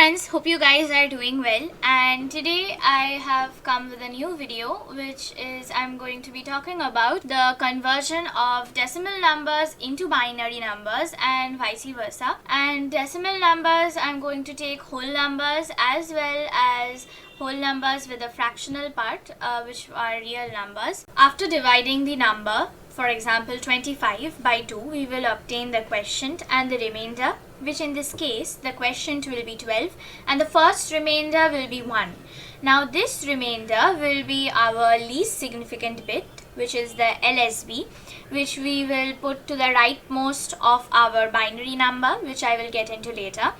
friends, hope you guys are doing well, and today I have come with a new video which is I'm going to be talking about the conversion of decimal numbers into binary numbers and vice versa. And decimal numbers, I'm going to take whole numbers as well as whole numbers with a fractional part, which are real numbers. After dividing the number, for example 25 by 2, we will obtain the quotient and the remainder, which in this case the quotient will be 12 and the first remainder will be 1. Now this remainder will be our least significant bit, which is the LSB, which we will put to the rightmost of our binary number, which I will get into later.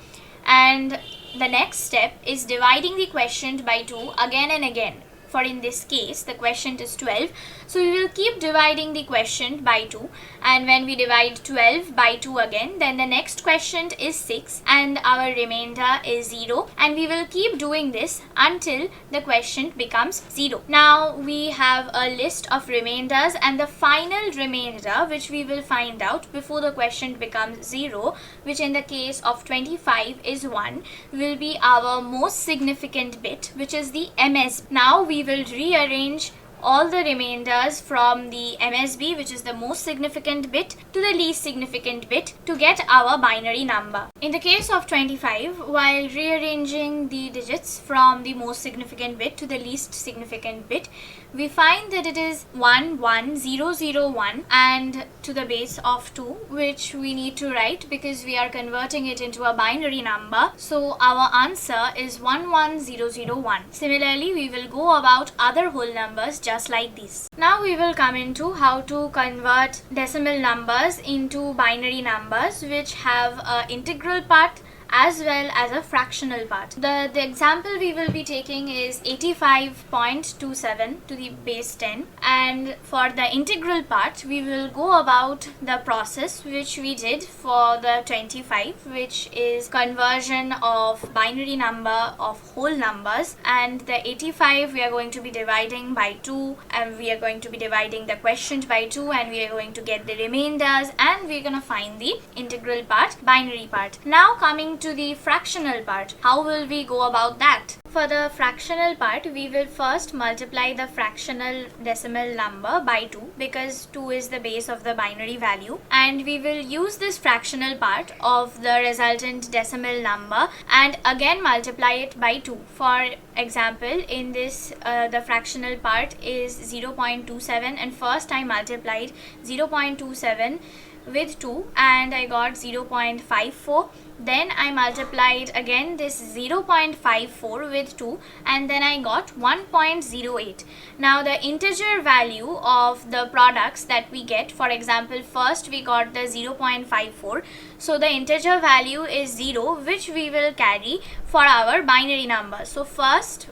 And the next step is dividing the quotient by 2 again and again. For in this case the quotient is 12, so we will keep dividing the quotient by 2, and when we divide 12 by 2 again, then the next quotient is 6 and our remainder is 0, and we will keep doing this until the quotient becomes 0. Now we have a list of remainders, and the final remainder, which we will find out before the quotient becomes 0, which in the case of 25 is 1, will be our most significant bit, which is the MSB. Now we will rearrange all the remainders from the MSB, which is the most significant bit, to the least significant bit to get our binary number. In the case of 25, while rearranging the digits from the most significant bit to the least significant bit, we find that it is 11001 and to the base of 2, which we need to write because we are converting it into a binary number. So our answer is 11001. Similarly, we will go about other whole numbers just like this. Now we will come into how to convert decimal numbers into binary numbers, which have an integral part as well as a fractional part. The example we will be taking is 85.27 to the base 10, and for the integral part we will go about the process which we did for the 25, which is conversion of binary number of whole numbers, and the 85 we are going to be dividing by 2, and we are going to be dividing the quotient by 2, and we are going to get the remainders, and we are going to find the integral part, binary part. Now coming to the fractional part, how will we go about that? For the fractional part, we will first multiply the fractional decimal number by 2, because 2 is the base of the binary value, and we will use this fractional part of the resultant decimal number and again multiply it by 2. For example, in this the fractional part is 0.27, and first I multiplied 0.27 with 2 and I got 0.54. Then I multiplied again this 0.54 with 2 and then I got 1.08. Now the integer value of the products that we get, for example, first we got the 0.54, so the integer value is 0, which we will carry for our binary number. So first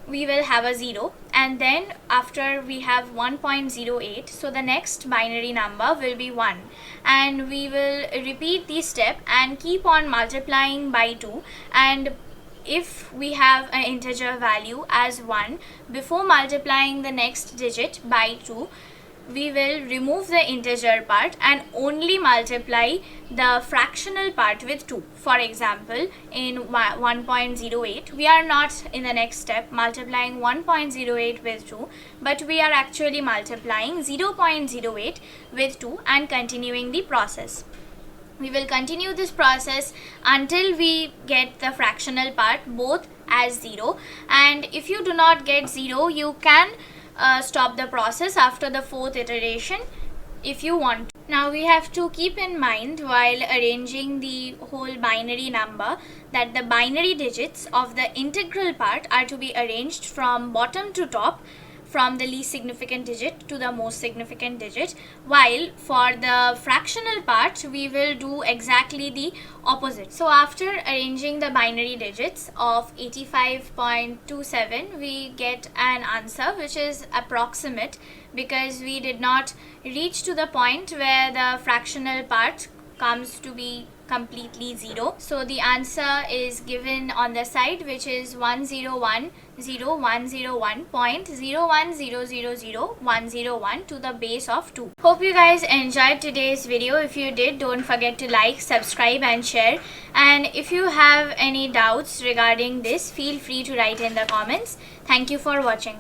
we will have a 0, and then after we have 1.08, so the next binary number will be 1, and we will repeat this step and keep on multiplying by 2, and if we have an integer value as 1, before multiplying the next digit by 2, we will remove the integer part and only multiply the fractional part with 2. For example, in 1.08, we are not in the next step multiplying 1.08 with 2, but we are actually multiplying 0.08 with 2 and continuing the process. We will continue this process until we get the fractional part both as 0, and if you do not get 0, you can stop the process after the 4th iteration if you want. Now we have to keep in mind while arranging the whole binary number that the binary digits of the integral part are to be arranged from bottom to top, from the least significant digit to the most significant digit, while for the fractional part we will do exactly the opposite. So after arranging the binary digits of 85.27, we get an answer which is approximate, because we did not reach to the point where the fractional part comes to be completely 0. So the answer is given on the side, which is 10101.010000101 to the base of 2. Hope you guys enjoyed today's video. If you did, don't forget to like, subscribe and share. And if you have any doubts regarding this, feel free to write in the comments. Thank you for watching.